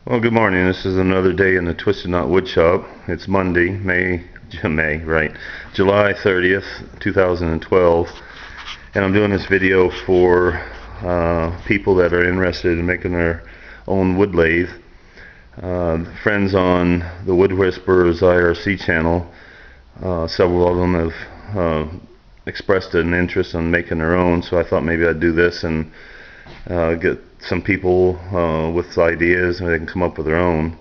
Well, good morning. This is another day in the Twisted Knot Wood Shop. It's Monday, July 30th, 2012, and I'm doing this video for people that are interested in making their own wood lathe. Friends on the Wood Whisperers IRC channel, several of them have expressed an interest in making their own, so I thought maybe I'd do this and get some people with ideas and they can come up with their own.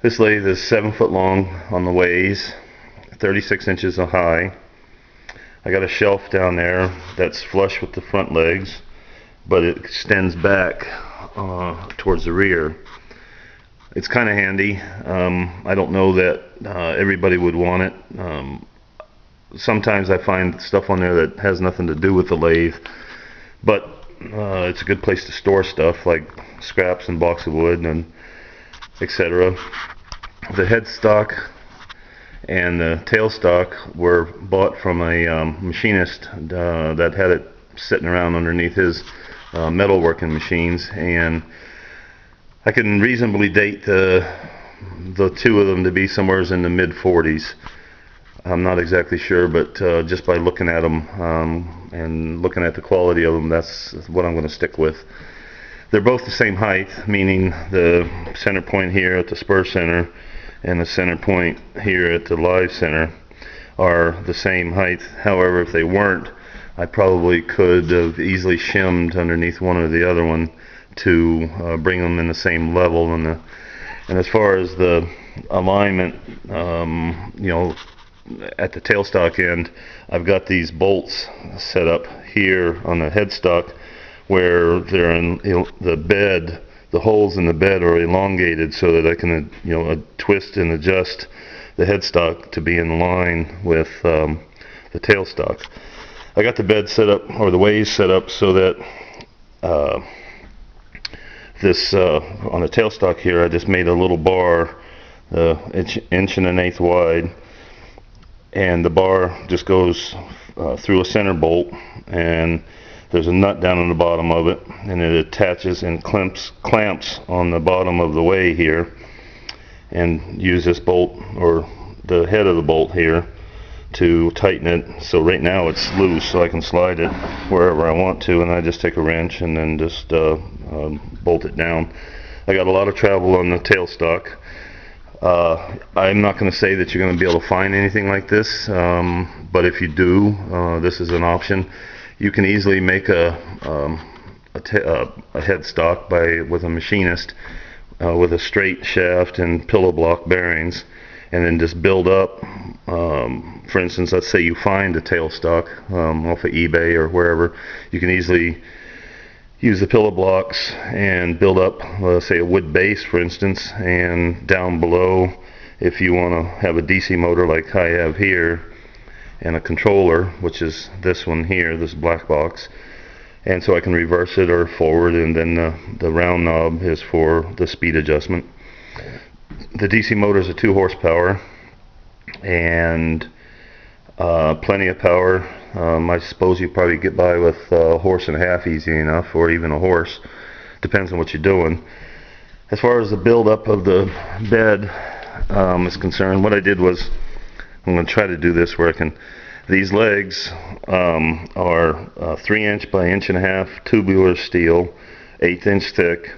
This lathe is 7 foot long on the ways, 36 inches high. I got a shelf down there that's flush with the front legs, but it extends back towards the rear. It's kind of handy. I don't know that everybody would want it. Sometimes I find stuff on there that has nothing to do with the lathe, but it's a good place to store stuff like scraps and blocks of wood and etc. The headstock and the tailstock were bought from a machinist that had it sitting around underneath his metalworking machines, and I can reasonably date the two of them to be somewhere in the mid-40s. I'm not exactly sure, but just by looking at them and looking at the quality of them, that's what I'm going to stick with. They're both the same height, meaning the center point here at the spur center and the center point here at the live center are the same height. However, if they weren't, I probably could have easily shimmed underneath one or the other one to bring them in the same level. And as far as the alignment, at the tailstock end, I've got these bolts set up here on the headstock where they're in the bed. The holes in the bed are elongated so that I can twist and adjust the headstock to be in line with the tailstock. I got the bed set up, or the ways set up, so that this on the tailstock here, I just made a little bar, inch and an eighth wide, and the bar just goes through a center bolt, and there's a nut down on the bottom of it, and it attaches and clamps on the bottom of the way here, and use this bolt or the head of the bolt here to tighten it. So right now it's loose, so I can slide it wherever I want to, and I just take a wrench and then just bolt it down. I got a lot of travel on the tailstock. I'm not going to say that you're going to be able to find anything like this, but if you do, this is an option. You can easily make a headstock with a machinist with a straight shaft and pillow block bearings, and then just build up. For instance, let's say you find a tailstock off of eBay or wherever, you can easily use the pillow blocks and build up, say, a wood base, for instance, and down below, if you want to have a DC motor like I have here, and a controller, which is this one here, this black box, and so I can reverse it or forward, and then the round knob is for the speed adjustment. The DC motors are 2 horsepower and plenty of power. I suppose you probably get by with a horse and a half easy enough, or even a horse. Depends on what you're doing. As far as the build up of the bed is concerned, what I did was, I'm going to try to do this where I can. These legs are 3 inch by 1.5 inch tubular steel, 1/8 inch thick.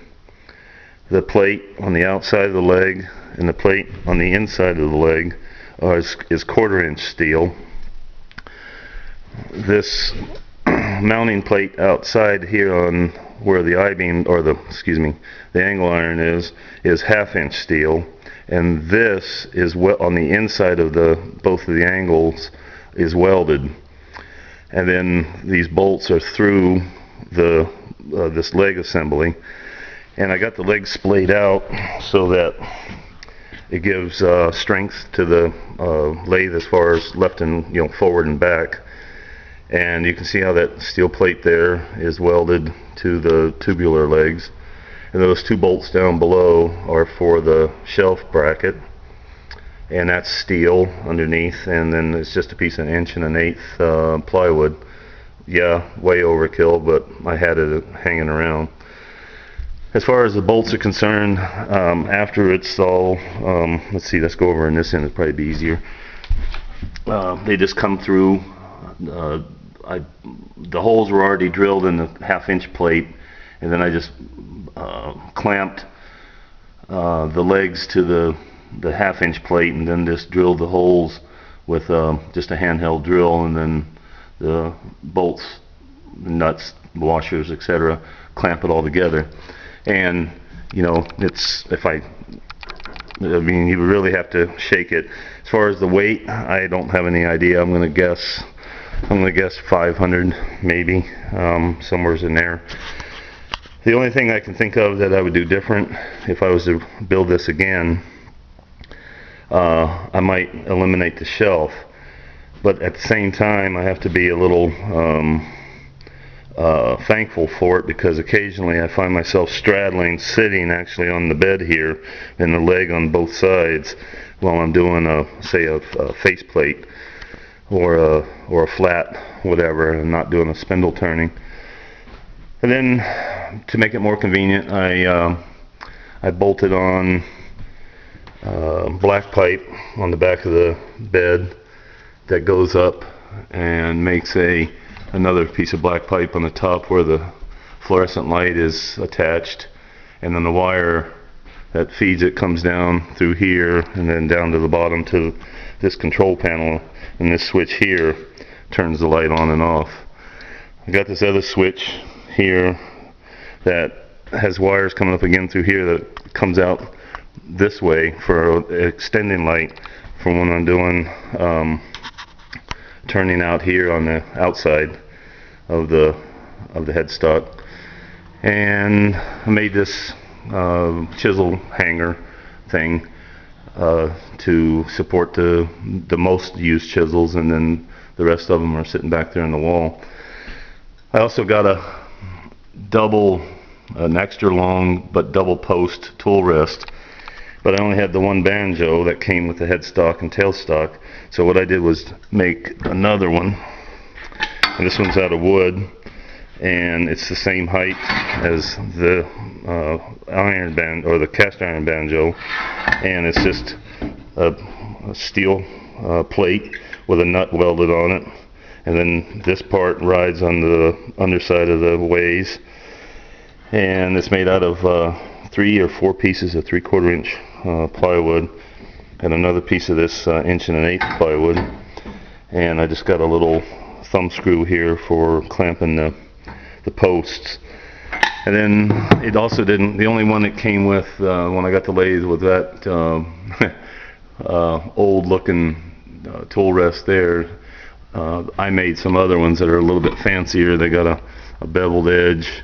The plate on the outside of the leg and the plate on the inside of the leg is 1/4 inch steel. This mounting plate outside here on where the I-beam, or the angle iron is 1/2 inch steel, and this is on the inside of both of the angles is welded, and then these bolts are through this leg assembly, and I got the legs splayed out so that it gives strength to the lathe as far as left and forward and back. And you can see how that steel plate there is welded to the tubular legs, and those 2 bolts down below are for the shelf bracket, and that's steel underneath, and then it's just a piece of 1 1/8 inch plywood. Yeah, way overkill, but I had it hanging around. As far as the bolts are concerned, after it's all, let's see, let's go over in this end, it'll probably be easier. They just come through, the holes were already drilled in the 1/2-inch plate, and then I just clamped the legs to the 1/2-inch plate, and then just drilled the holes with just a handheld drill, and then the bolts, nuts, washers, etc., clamp it all together. And you know, it's, I mean, you really have to shake it. As far as the weight, I don't have any idea. I'm gonna guess 500 maybe, somewhere in there. The only thing I can think of that I would do different if I was to build this again, I might eliminate the shelf, but at the same time I have to be a little thankful for it, because occasionally I find myself straddling, sitting actually on the bed here, and the leg on both sides while I'm doing say a faceplate or a flat whatever, and not doing a spindle turning. And then to make it more convenient, I bolted on black pipe on the back of the bed that goes up and makes another piece of black pipe on the top where the fluorescent light is attached, and then the wire that feeds it comes down through here and then down to the bottom to this control panel, and this switch here turns the light on and off. I got this other switch here that has wires coming up again through here that comes out this way for extending light for when I'm doing turning out here on the outside of the headstock. And I made this chisel hanger thing to support the most used chisels, and then the rest of them are sitting back there in the wall. I also got an extra long but double post tool rest, but I only had the one banjo that came with the headstock and tailstock. So what I did was make another one, and this one's out of wood, and it's the same height as the iron band or the cast iron banjo, and it's just a steel plate with a nut welded on it, and then this part rides on the underside of the ways, and it's made out of 3 or 4 pieces of 3/4 inch plywood, and another piece of this 1 1/8 plywood, and I just got a little thumb screw here for clamping the posts. And then it also didn't, the only one that came with when I got the lathe with that old looking tool rest there. I made some other ones that are a little bit fancier. They got a beveled edge,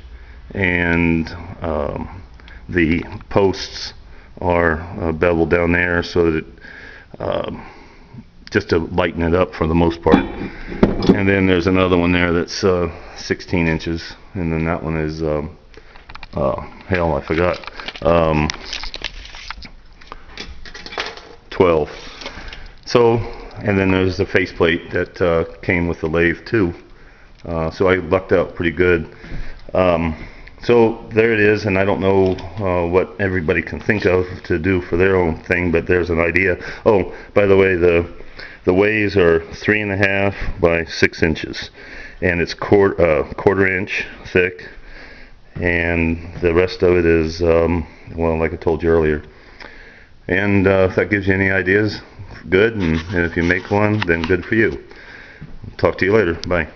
and the posts are beveled down there so that just to lighten it up for the most part. And then there's another one there that's 16 inches, and then that one is hell, I forgot, 12. So, and then there's the faceplate that came with the lathe too. So I lucked out pretty good. So there it is, and I don't know what everybody can think of to do for their own thing, but there's an idea. Oh, by the way, the ways are 3.5 by 6 inches, and it's quarter inch thick, and the rest of it is well, like I told you earlier. And if that gives you any ideas, good, and if you make one, then good for you. Talk to you later. Bye.